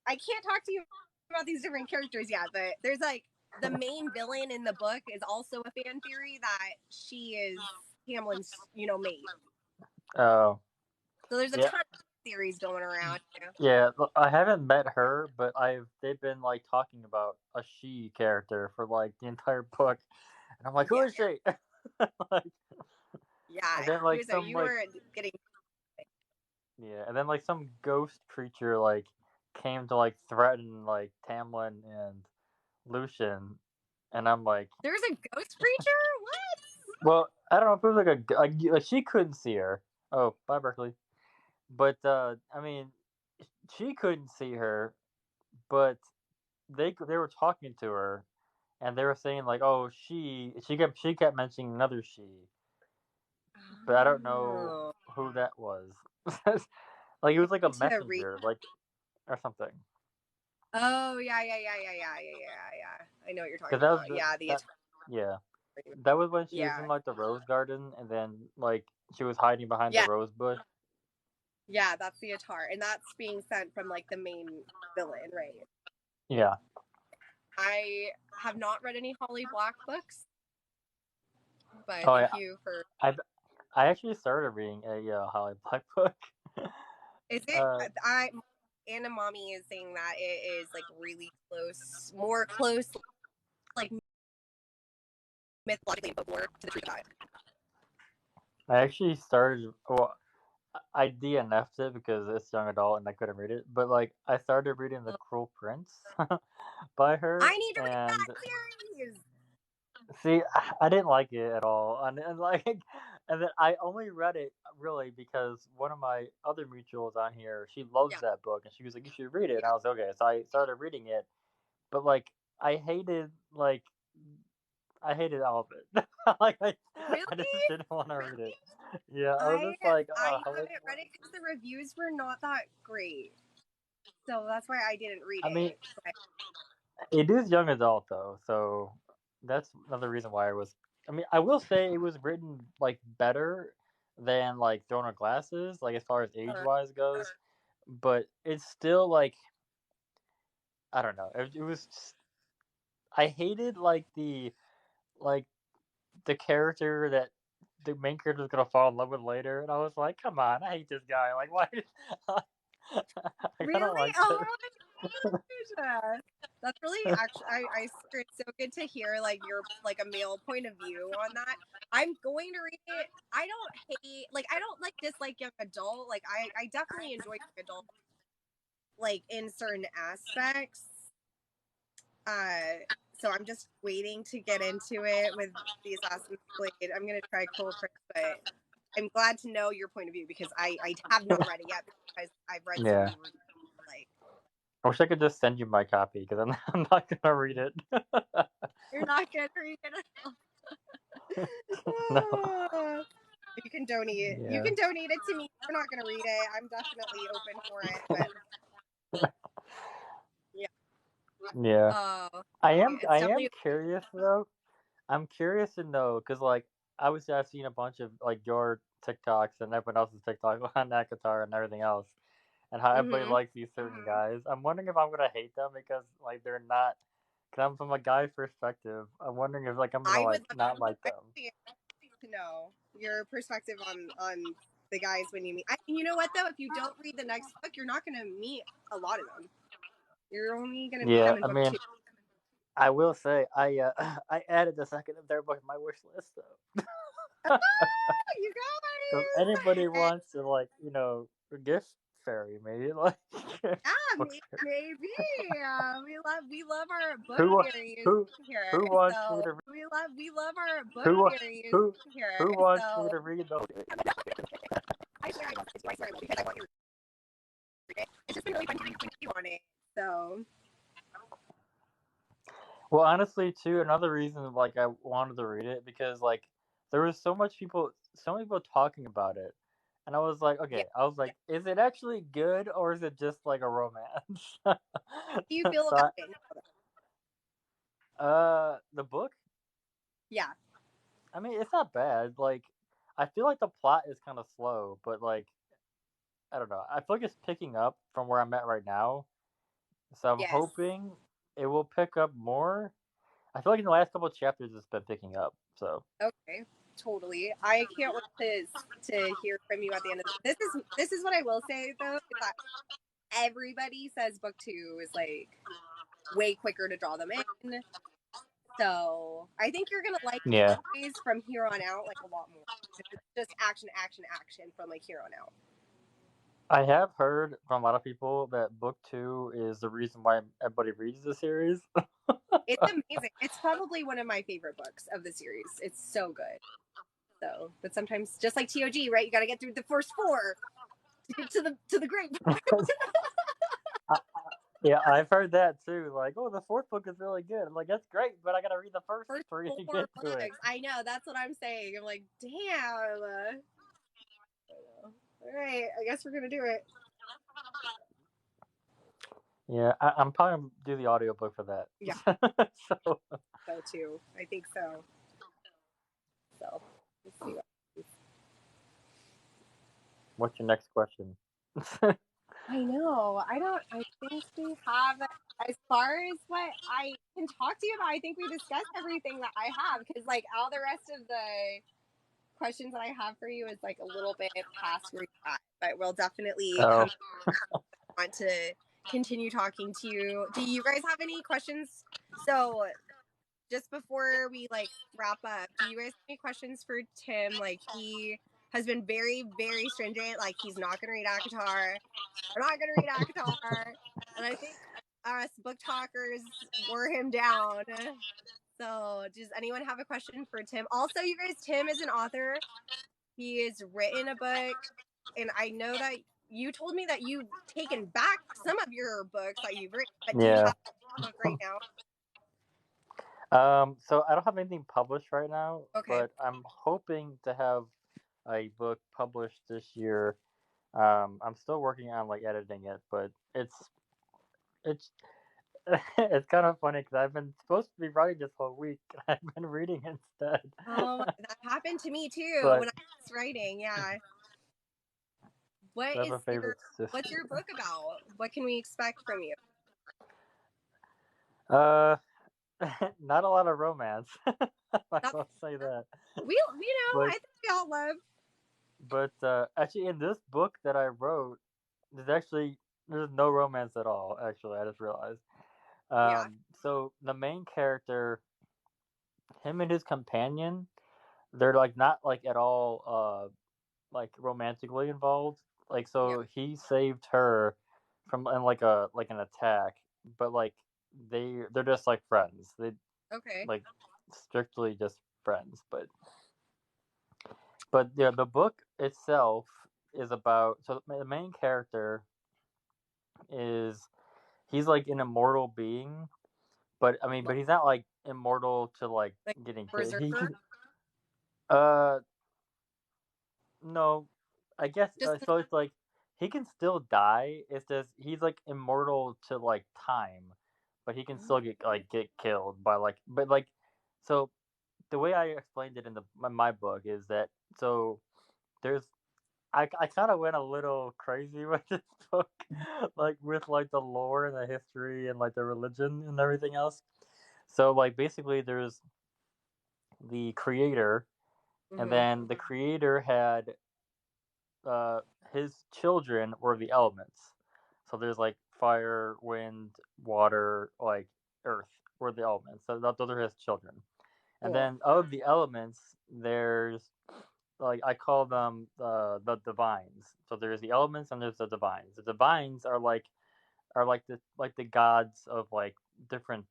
I can't talk to you about these different characters yet, but there's like the main villain in the book is also a fan theory that she is Hamlin's, mate. oh So there's a yeah, ton of theories going around. yeah. I haven't met her, but they've been like talking about a she character for like the entire book, and I'm like, who Yeah, is she? Like, and yeah. then like So some you like were getting yeah, and then like some ghost creature like came to like threaten like Tamlin and Lucian, and I'm like, there's a ghost creature. What? well, I don't know if it was like she couldn't see her. Oh, bye Berkeley. But I mean, she couldn't see her, but they were talking to her, and they were saying like, oh, she kept mentioning another she, but I don't know Oh, who that was. Like it was like a to read. messenger, like or something. Oh yeah. I know what you're Because talking that was about. Yeah, the that, Atari. yeah. That was when she was Yeah, in like the rose garden, and then like she was hiding behind the yeah, rose bush. yeah. That's the Atar, and that's being sent from like the main villain, right? Yeah. I have not read any Holly Black books, but Oh thank yeah. you for. I I actually started reading a Holly Black book. Is it? uh, I Anna Mommy is saying that it is like really close, more close, like mythologically and folklore to the truth about it. I actually started. Well, I DNF'd it because it's young adult and I couldn't read it. But like, I started reading The Cruel Prince by her, I need to read and that series. See, I didn't like it at all, and like, and then I only read it really because one of my other mutuals on here, she loves Yeah, that book, and she was like, "You should read it." And yeah. I was okay, so I started reading it, but like, I hated like I hated all of it. like, Really? I just didn't want to read it. Yeah, I was I just like, I like, haven't read it because the reviews were not that great, so that's why I didn't read I mean, it. But it is young adult though, so that's another reason why I was. I mean, I will say it was written like better than like Throne of Glasses, like as far as age wise goes. But it's still like I don't know. It was. Just, I hated like the character that the main character was gonna fall in love with later, and I was like, come on, I hate this guy. Like, why? I kind of really? liked Oh it. my gosh. That's really actually I swear it's so good to hear like your like a male point of view on that. I'm going to read it. I don't hate like I don't like dislike young adult. Like I definitely enjoy young adult like in certain aspects. So I'm just waiting to get into it with the Assassin's Blade. I'm gonna try Cold Prince, but I'm glad to know your point of view because I have not read it yet because I've read so Yeah. many reviews. Like I wish I could just send you my copy because I'm I'm not gonna read it. you're not gonna read it. No. You can donate it. You Yeah. can donate it to me. You're not gonna read it. I'm definitely open for it, but yeah. Yeah. It's I am definitely curious though. I'm curious to know because like obviously I've seen a bunch of like your TikToks and everyone else's TikToks on ACOTAR and everything else, and how everybody mm-hmm. likes these certain guys. I'm wondering if I'm gonna hate them because like they're not. Cause I'm from a guy's perspective. I'm wondering if like I'm gonna I would like not like I them. would like to know your perspective on the guys when you meet. You know what though? If you don't read the next book, you're not gonna meet a lot of them. You're only gonna meet Yeah, them in I book mean, two. I will say I added the second and third book to my wish list though. You If guys. anybody wants to like gift fairy maybe like book fairy. Maybe. We love our book who fairies who here. who wants me So to we love our book who fairies who here. who wants me So to read those? I swear I love this. I swear I love it because I want you to read it. It's just been really fun to read you on it. So Well, honestly, too, another reason like I wanted to read it because like there was so many people talking about it, and I was like, yeah. okay, I was like, is it actually good or is it just like a romance? How do you feel about so, it? the book, Yeah. I mean, it's not bad. Like, I feel like the plot is kind of slow, but like, I don't know. I feel like it's picking up from where I'm at right now, so I'm Yes. hoping it will pick up more. I feel like in the last couple of chapters, it's been picking up. So. Okay. Totally. I can't wait to hear from you at the end of this is what I will say though, is that everybody says book two is like way quicker to draw them in. So I think you're gonna like the Yeah. series from here on out like a lot more. It's just action, action, action from like here on out. I have heard from a lot of people that book two is the reason why everybody reads the series. It's amazing. It's probably one of my favorite books of the series. It's so good. So, but sometimes just like TOG, right? You got to get through the first four to get to the great. Yeah, I've heard that too. Like, oh, the fourth book is really good. I'm like, that's great, but I gotta read the first First three to four get to it. books. I know. That's what I'm saying. I'm like, damn. All right. I guess we're gonna do it. Yeah, I'm probably gonna do the audiobook for that. Yeah. So, So too. I think so. So let's see. what's your next question? I know. I think we have, as far as what I can talk to you about, I think we discussed everything that I have. Because, like, all the rest of the questions that I have for you is, like, a little bit past where you're at. But we'll definitely Oh, come on to continue talking to you. Do you guys have any questions? So, just before we, like, wrap up, do you guys have any questions for Tim? Like, he has been very, very stringent. Like, he's not going to read ACOTAR. I'm not going to read ACOTAR. And I think us book talkers wore him down. So, does anyone have a question for Tim? Also, you guys, Tim is an author. He has written a book, and I know that you told me that you've taken back some of your books that you've written, but do you Yeah. have a book right now? So I don't have anything published right now, Okay. but I'm hoping to have a book published this year. I'm still working on like editing it, but it's it's kind of funny because I've been supposed to be writing this whole week. I've been reading instead. Oh, that happened to me too But when I was writing. Yeah. What I have is a favorite what's sister. your book about? What can we expect from you? Uh, not a lot of romance. I That's will say that. I But think we all love. actually, in this book that I wrote, there's no romance at all. Actually, I just realized. Yeah. So the main character, him and his companion, they're like not like at all like romantically involved. Like Yeah. so he saved her from like a like an attack, but like they're just like friends. They Okay. like strictly just friends. But yeah, the book itself is about so the main character is he's like an immortal being, but I mean, but he's not like immortal to like Like getting killed. He Berserker. uh no, I guess Just so. It's like he can still die. It's just he's like immortal to like time, but he can still get killed by like but like so the way I explained it in my book is that so there's I kind of went a little crazy with this book, like with like the lore and the history and like the religion and everything else. So like basically there's the creator, and mm-hmm. then the creator had uh, his children were the elements. So there's like fire, wind, water, like earth were the elements. So those are his children. And Cool. then of the elements, there's like I call them the divines. So there's the elements and there's the divines. The divines are like the gods of like different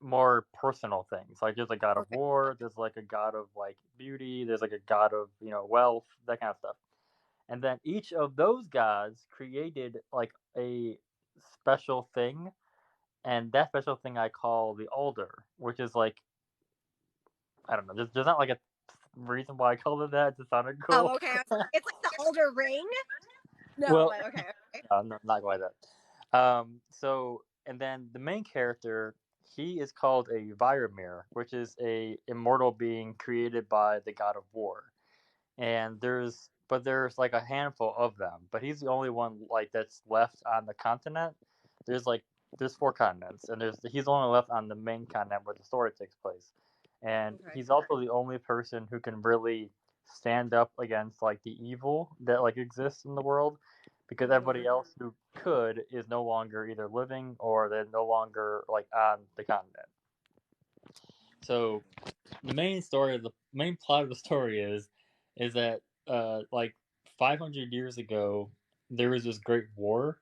more personal things. Like there's a god of Okay. war, there's like a god of like beauty, there's like a god of wealth, that kind of stuff. And then each of those gods created like a special thing, and that special thing I call the altar, which is like I don't know. There's not like a reason why I called it that. It just sounded cool. Oh, okay. It's like the Elder Ring. No, Well, but okay. Okay. no, not quite that. So and then the main character, he is called a Viramir, which is a immortal being created by the god of war. And there's like a handful of them, but he's the only one like that's left on the continent. There's like there's four continents, and he's only left on the main continent where the story takes place, and Okay. he's also the only person who can really stand up against like the evil that like exists in the world, because Mm-hmm. everybody else who could is no longer either living or they're no longer like on the continent. So the main plot of the story is that like 500 years ago there was this great war,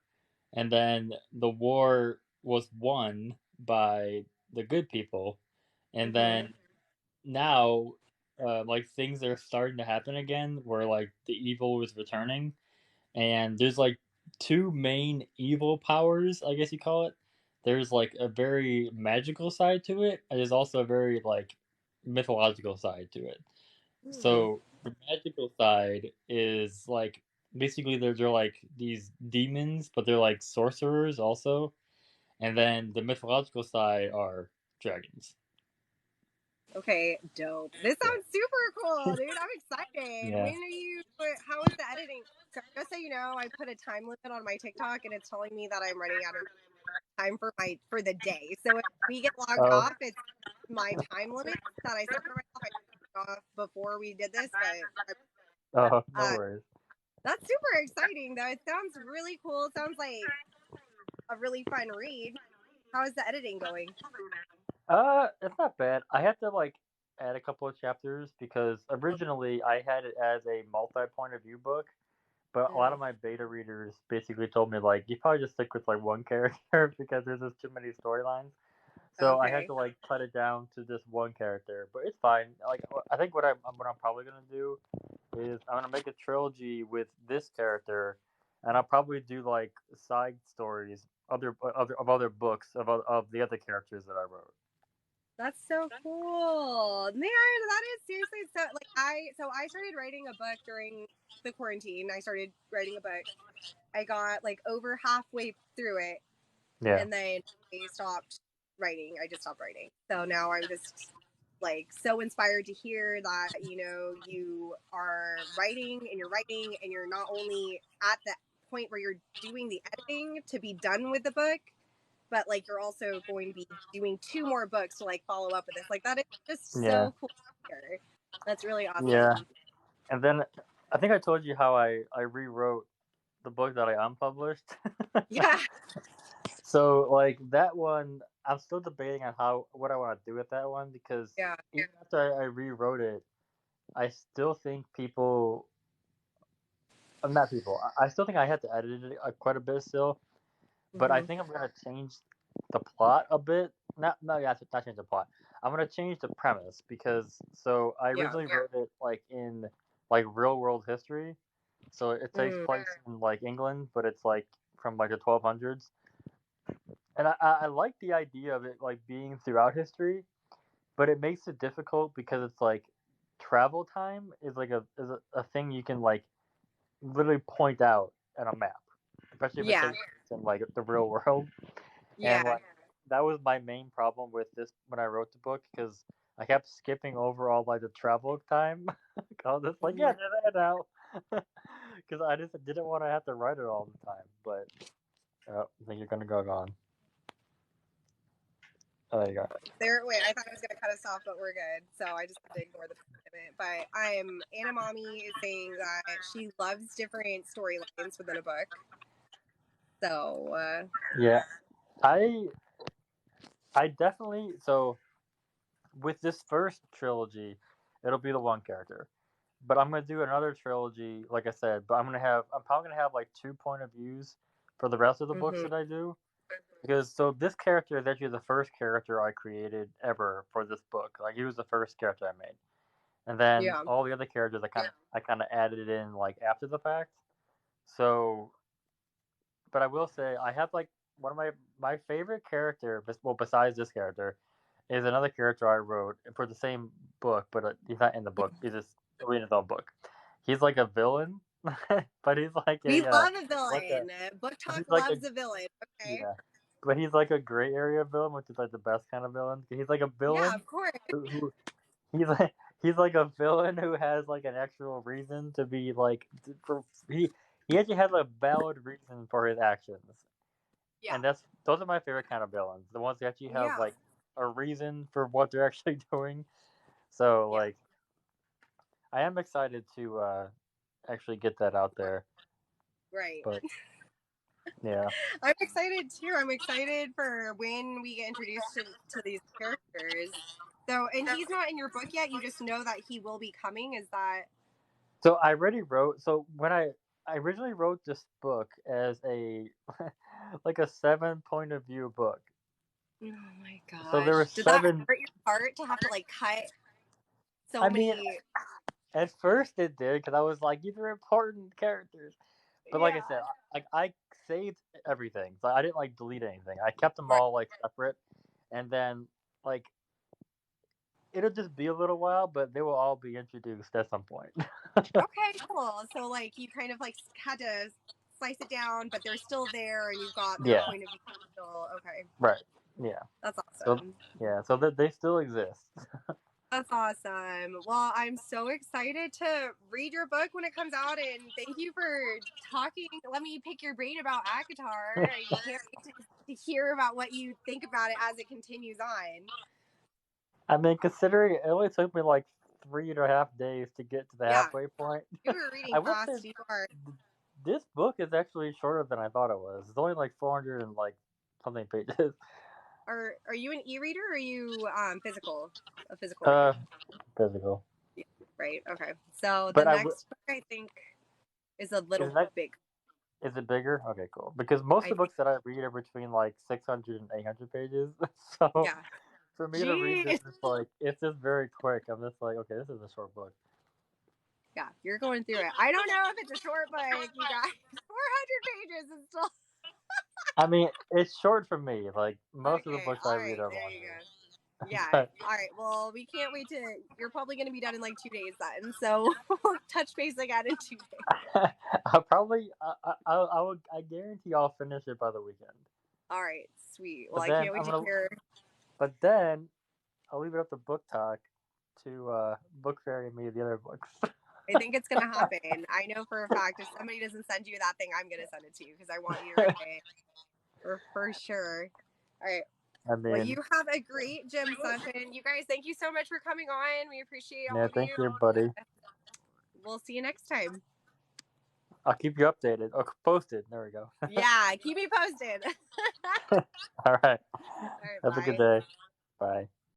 and then the war was won by the good people, and Mm-hmm. then now like things are starting to happen again where like the evil is returning, and there's like two main evil powers, I guess you call it. There's like a very magical side to it, and there's also a very like mythological side to it. Hmm. So the magical side is like basically they're like these demons, but they're like sorcerers also. And then the mythological side are dragons. Okay, dope. This Yeah. sounds super cool, dude. I'm excited. Yeah. When are you? How is the editing? So just so you know, I put a time limit on my TikTok, and it's telling me that I'm running out of time for the day. So if we get logged Oh. off, it's my time limit that I set for myself. I took off before we did this, but Oh, no uh, worries. that's super exciting, though. It sounds really cool. It sounds like a really fun read. How is the editing going? It's not bad. I had to like add a couple of chapters because originally I had it as a multi-point of view book, but a lot Mm, of my beta readers basically told me like you probably just stick with like one character because there's just too many storylines. So I had Okay. to like cut it down to just one character, but it's fine. Like I think what I'm probably gonna do is I'm gonna make a trilogy with this character, and I'll probably do like side stories, other books of the other characters that I wrote. That's so cool. Man, that is seriously so like I started writing a book during the quarantine. I started writing a book. I got like over halfway through it Yeah, and then I stopped writing. I just stopped writing. So now I'm just like so inspired to hear that, you know, you are writing and you're not only at the point where you're doing the editing to be done with the book, but like you're also going to be doing 2 more books to like follow up with this. Like that is just yeah, so cool to hear. That's really yeah. awesome. And then I think I told you how I rewrote the book that I unpublished. Yeah. So like that one, I'm still debating on what I want to do with that one because Yeah. even after I rewrote it, I still think people, not people, I still think I had to edit it quite a bit still. But I Mm-hmm. think I'm gonna change the plot a bit. Not change the plot. I'm gonna change the premise because so I Yeah. originally wrote it like in like real world history. So it takes Mm. place in like England, but it's like from like the 1200s. And I like the idea of it like being throughout history, but it makes it difficult because it's like travel time is like a thing you can like literally point out at a map, especially if it Yeah. takes place in like the real world. And Yeah. like that was my main problem with this when I wrote the book because I kept skipping over all like the travel time. I was just like, yeah, Mm. do that now, because I just didn't want to have to write it all the time. But I think you're gonna go on. Oh, there you go. Wait, I thought I was gonna cut us off, but we're good. So I just have to ignore the comment. But Anna Mommy is saying that she loves different storylines within a book. So Yeah, I I definitely so with this first trilogy, it'll be the one character. But I'm gonna do another trilogy, like I said. But I'm probably gonna have like 2 point of views for the rest of the books mm-hmm. that I do. Because so this character is actually the first character I created ever for this book. Like he was the first character I made, and then Yeah. all the other characters I kind of added it in like after the fact. So, but I will say I have like one of my favorite character. Well, besides this character, is another character I wrote for the same book, but he's not in the book. He's just reading his own book. He's like a villain, but he's like We a love a what the? villain. Book But Talk he's like a loves a villain. Okay. yeah, but he's like a gray area villain, which is like the best kind of villain. He's like a Yeah, villain of course. who he's like he's like a villain who has like an actual reason to be like he actually has a valid reason for his actions, Yeah. and those are my favorite kind of villains. The ones that actually have Yeah. like a reason for what they're actually doing. So Yeah. like I am excited to actually get that out there. Right. But yeah. I'm excited too. I'm excited for when we get introduced to these characters. So, and he's not in your book yet. You just know that he will be coming. Is that? So I already wrote. So when I originally wrote this book as a like a 7 point of view book. Oh my So there were gosh! Did that seven. hurt your heart to have to like cut so I mean, many? at first it did because I was like, these are important characters. But like I Yeah. said, like I saved everything. So I didn't like delete anything. I kept them Right. all like separate, and then like it'll just be a little while, but they will all be introduced at some point. Okay. Cool. So like you kind of like had to slice it down, but they're still there, and you've got their Yeah. point of view still. Okay. Right. Yeah. That's So awesome. yeah. So that they still exist. That's awesome. Well, I'm so excited to read your book when it comes out, and thank you for talking. Let me pick your brain about ACOTAR. I can't wait to hear about what you think about it as it continues on. I mean, considering it only took me like 3.5 days to get to the Yeah, halfway point, you were reading I will say fast. You are. this book is actually shorter than I thought it was. It's only like 400 and like something pages. Are you an e-reader or are you physical? A physical Uh, reader? physical. Yeah, right. Okay. So the But next book I think is a is little that big. Is it bigger? Okay, cool. Because most of I the think, books that I read are between like 600 and 800 pages. So yeah. for me to read this, Jeez. it's just very quick. I'm just like, okay, this is a short book. Yeah, you're going through it. I don't know if it's a short book, you guys. 400 pages is still. I mean, it's short for me. Like most of the Okay, books I all read right, are there you longer. go. Yeah, But all right. Well, we can't wait to. You're probably going to be done in like 2 days then. So we'll touch base again in 2 days. I'll probably, I guarantee I'll finish it by the weekend. All right, sweet. Well, But I then can't wait I'm to gonna, hear. but then I'll leave it up to Book Talk to book fairy me the other books. I think it's going to happen. I know for a fact if somebody doesn't send you that thing, I'm going to send it to you because I want you to read it for sure. All right. I Well, mean, you have a great gym session. You guys, thank you so much for coming on. We appreciate all yeah, of thank you. you, buddy. We'll see you next time. I'll keep you updated. Oh, posted. There we go. Yeah, keep me posted. All right. All right, Have a good bye. day. Bye.